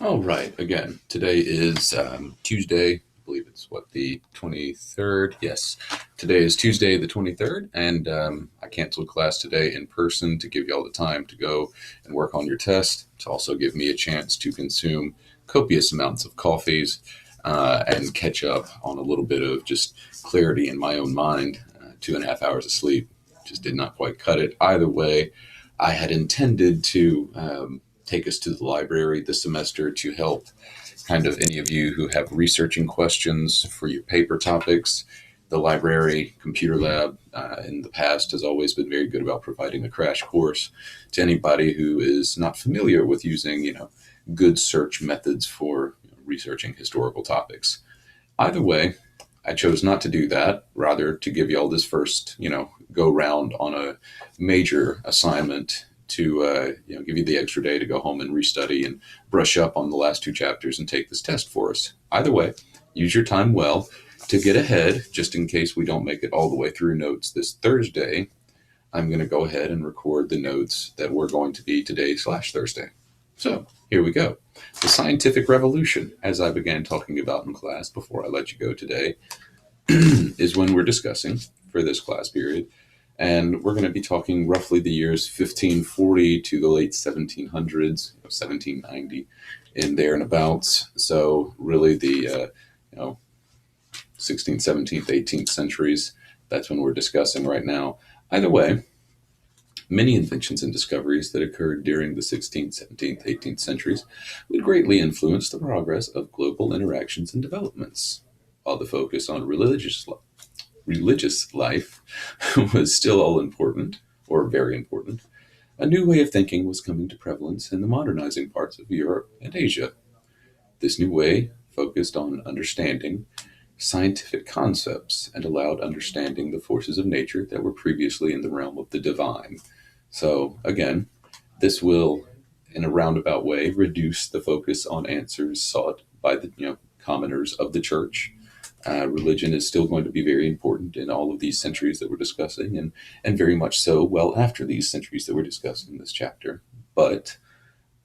All right. Again, today is Tuesday. I believe it's the 23rd. Yes, today is Tuesday, the 23rd. And I canceled class today in person to give you all the time to go and work on your test, to also give me a chance to consume copious amounts of coffees and catch up on a little bit of just clarity in my own mind. 2.5 hours of sleep just did not quite cut it. Either way, I had intended to take us to the library this semester to help kind of any of you who have researching questions for your paper topics. The library computer lab in the past has always been very good about providing a crash course to anybody who is not familiar with using, good search methods for researching historical topics. Either way, I chose not to do that, rather to give you all this first, go round on a major assignment to, give you the extra day to go home and restudy and brush up on the last two chapters and take this test for us. Either way, use your time well to get ahead, just in case we don't make it all the way through notes this Thursday. I'm going to go ahead and record the notes that were going to be today/Thursday. So here we go. The scientific revolution, as I began talking about in class before I let you go today, is when we're discussing for this class period. And we're going to be talking roughly the years 1540 to the late 1700s, 1790, in there and abouts. So really the 16th, 17th, 18th centuries. That's when we're discussing right now. Either way, many inventions and discoveries that occurred during the 16th, 17th, 18th centuries would greatly influence the progress of global interactions and developments, while the focus on religious life was still all important, or very important. A new way of thinking was coming to prevalence in the modernizing parts of Europe and Asia. This new way focused on understanding scientific concepts and allowed understanding the forces of nature that were previously in the realm of the divine. So, again, this will, in a roundabout way, reduce the focus on answers sought by the commoners of the church. Religion is still going to be very important in all of these centuries that we're discussing, and very much so well after these centuries that we're discussing in this chapter. But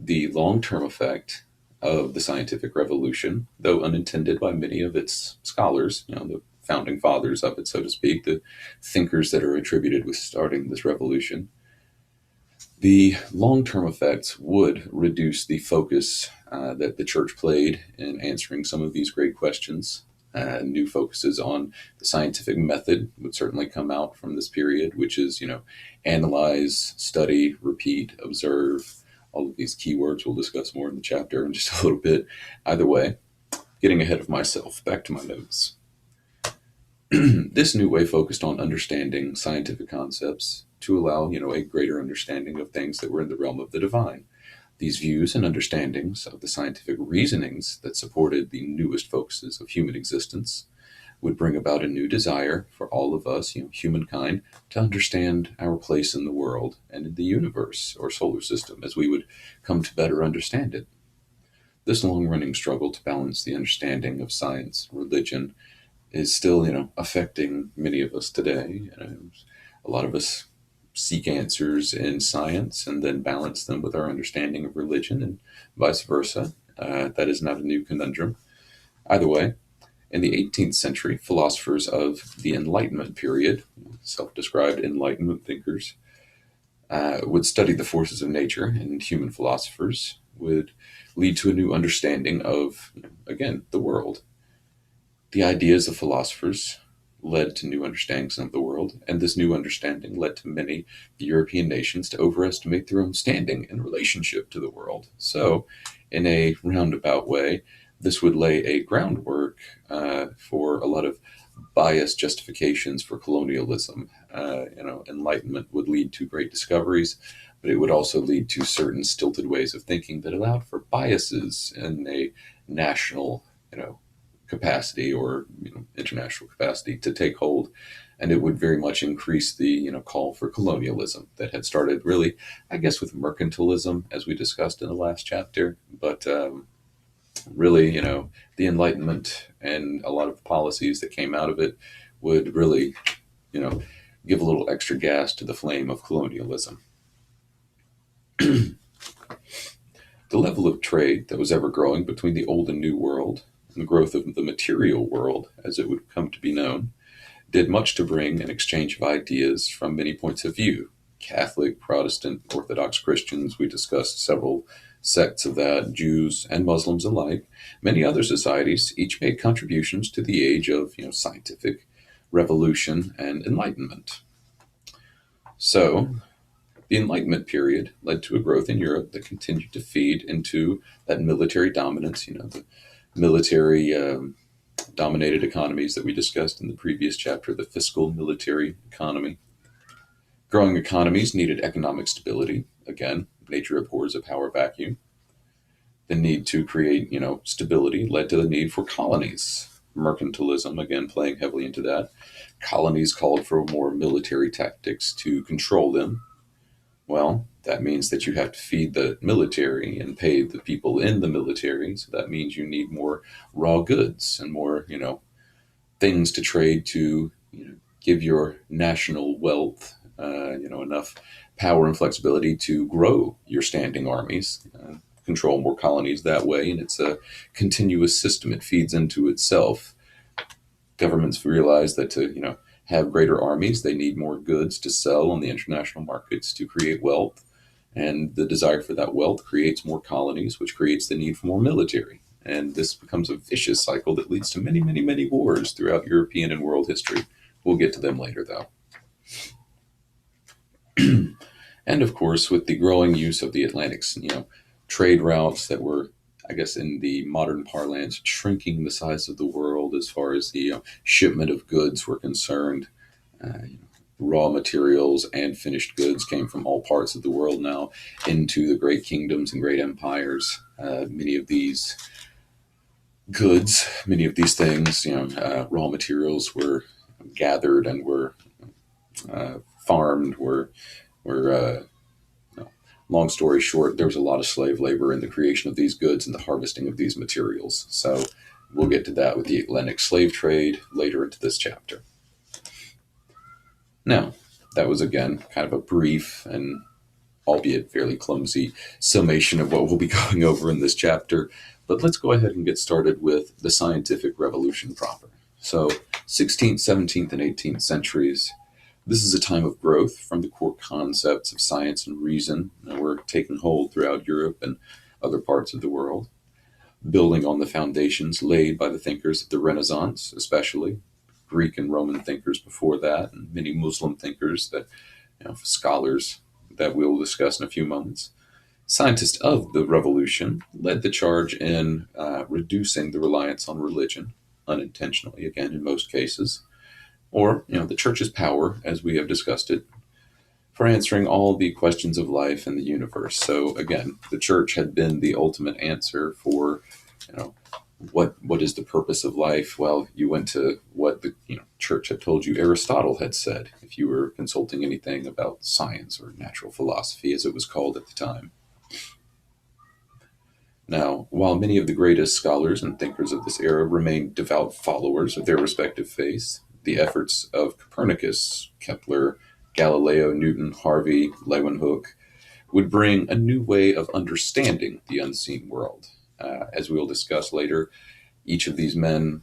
the long term effect of the scientific revolution, though unintended by many of its scholars, the founding fathers of it, so to speak, the thinkers that are attributed with starting this revolution, the long term effects would reduce the focus that the church played in answering some of these great questions. New focuses on the scientific method would certainly come out from this period, which is, analyze, study, repeat, observe. All of these keywords we'll discuss more in the chapter in just a little bit. Either way, getting ahead of myself, back to my notes. This new way focused on understanding scientific concepts to allow, a greater understanding of things that were in the realm of the divine. These views and understandings of the scientific reasonings that supported the newest focuses of human existence would bring about a new desire for all of us, humankind, to understand our place in the world and in the universe or solar system as we would come to better understand it. This long-running struggle to balance the understanding of science, religion, is still, affecting many of us today. A lot of us seek answers in science and then balance them with our understanding of religion and vice versa. That is not a new conundrum. Either way, in the 18th century, philosophers of the Enlightenment period, self-described Enlightenment thinkers, would study the forces of nature, and human philosophers would lead to a new understanding of, again, the world. The ideas of philosophers led to new understandings of the world, and this new understanding led to many European nations to overestimate their own standing in relationship to the world. So, in a roundabout way, this would lay a groundwork for a lot of biased justifications for colonialism. Enlightenment would lead to great discoveries, but it would also lead to certain stilted ways of thinking that allowed for biases in a national, capacity or international capacity to take hold, and it would very much increase the call for colonialism that had started really, I guess, with mercantilism, as we discussed in the last chapter, but really, the Enlightenment and a lot of policies that came out of it would really, give a little extra gas to the flame of colonialism. The level of trade that was ever growing between the old and new world, and the growth of the material world, as it would come to be known, did much to bring an exchange of ideas from many points of view. Catholic, Protestant, Orthodox Christians, we discussed several sects of that, Jews and Muslims alike. Many other societies each made contributions to the age of scientific revolution and enlightenment. So, the Enlightenment period led to a growth in Europe that continued to feed into that military dominance, the military dominated economies that we discussed in the previous chapter, the fiscal military economy. Growing economies needed economic stability. Again, nature abhors a power vacuum. The need to create, stability led to the need for colonies. Mercantilism, again, playing heavily into that. Colonies called for more military tactics to control them. Well, that means that you have to feed the military and pay the people in the military. So that means you need more raw goods and more, things to trade to, give your national wealth, enough power and flexibility to grow your standing armies, control more colonies that way. And it's a continuous system. It feeds into itself. Governments realize that to, have greater armies, they need more goods to sell on the international markets to create wealth. And the desire for that wealth creates more colonies, which creates the need for more military. And this becomes a vicious cycle that leads to many, many, many wars throughout European and world history. We'll get to them later, though. And of course, with the growing use of the Atlantic, trade routes that were, I guess, in the modern parlance, shrinking the size of the world as far as the shipment of goods were concerned. Raw materials and finished goods came from all parts of the world now into the great kingdoms and great empires. Many of these goods, many of these things, raw materials were gathered and were farmed, were long story short, there was a lot of slave labor in the creation of these goods and the harvesting of these materials. So we'll get to that with the Atlantic slave trade later into this chapter. Now, that was again kind of a brief and albeit fairly clumsy summation of what we'll be going over in this chapter. But let's go ahead and get started with the scientific revolution proper. So 16th, 17th, and 18th centuries. This is a time of growth from the core concepts of science and reason that were taking hold throughout Europe and other parts of the world, building on the foundations laid by the thinkers of the Renaissance, especially Greek and Roman thinkers before that, and many Muslim thinkers that, scholars that we'll discuss in a few moments. Scientists of the revolution led the charge in reducing the reliance on religion, unintentionally, again, in most cases, or the church's power, as we have discussed it, for answering all the questions of life and the universe. So again, the church had been the ultimate answer for, what is the purpose of life? Well, you went to what the church had told you Aristotle had said, if you were consulting anything about science or natural philosophy, as it was called at the time. Now, while many of the greatest scholars and thinkers of this era remained devout followers of their respective faiths, the efforts of Copernicus, Kepler, Galileo, Newton, Harvey, Leeuwenhoek would bring a new way of understanding the unseen world. As we'll discuss later, each of these men,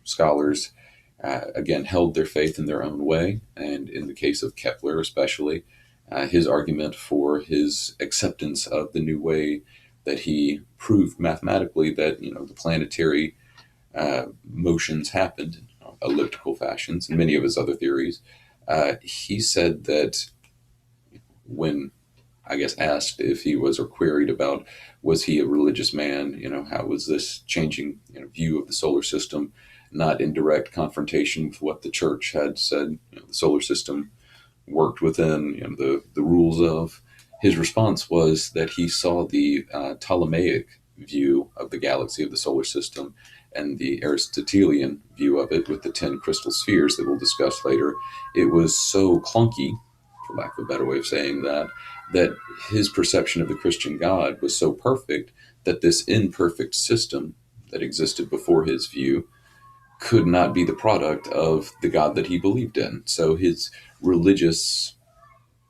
scholars, again, held their faith in their own way. And in the case of Kepler especially, his argument for his acceptance of the new way that he proved mathematically that, the planetary motions happened in elliptical fashions, and many of his other theories. He said that when, I guess, asked if he was, or queried about, was he a religious man, how was this changing view of the solar system, not in direct confrontation with what the church had said, the solar system worked within the rules of. His response was that he saw the Ptolemaic view of the galaxy, of the solar system, and the Aristotelian view of it with the 10 crystal spheres that we'll discuss later. It was so clunky, for lack of a better way of saying that his perception of the Christian God was so perfect that this imperfect system that existed before his view could not be the product of the God that he believed in. So his religious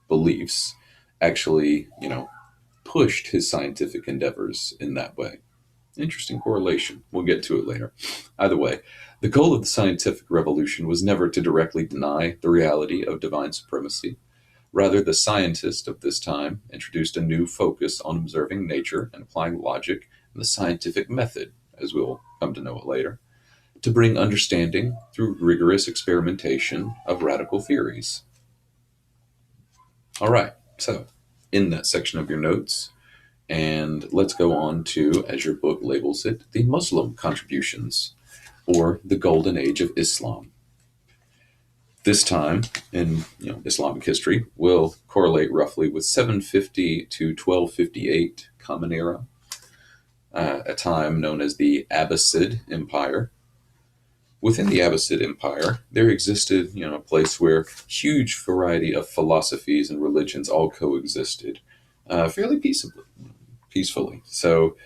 beliefs actually, pushed his scientific endeavors in that way. Interesting correlation. We'll get to it later. Either way, the goal of the scientific revolution was never to directly deny the reality of divine supremacy. Rather, the scientist of this time introduced a new focus on observing nature and applying logic and the scientific method, as we'll come to know it later, to bring understanding through rigorous experimentation of radical theories. All right, so in that section of your notes, and let's go on to, as your book labels it, the Muslim contributions, or the Golden Age of Islam. This time in Islamic history will correlate roughly with 750 to 1258 Common Era, a time known as the Abbasid Empire. Within the Abbasid Empire, there existed, a place where huge variety of philosophies and religions all coexisted fairly peacefully. So,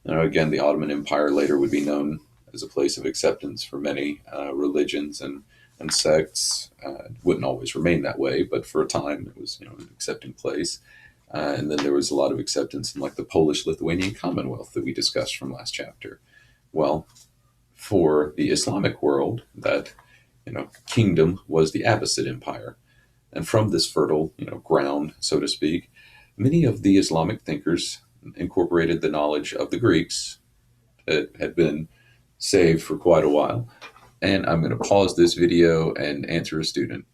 again, the Ottoman Empire later would be known as a place of acceptance for many religions and sects. Wouldn't always remain that way, but for a time it was, an accepting place. And then there was a lot of acceptance in like the Polish-Lithuanian Commonwealth that we discussed from last chapter. Well, for the Islamic world, that kingdom was the Abbasid Empire, and from this fertile ground, so to speak, many of the Islamic thinkers incorporated the knowledge of the Greeks that had been saved for quite a while. And I'm going to pause this video and answer a student.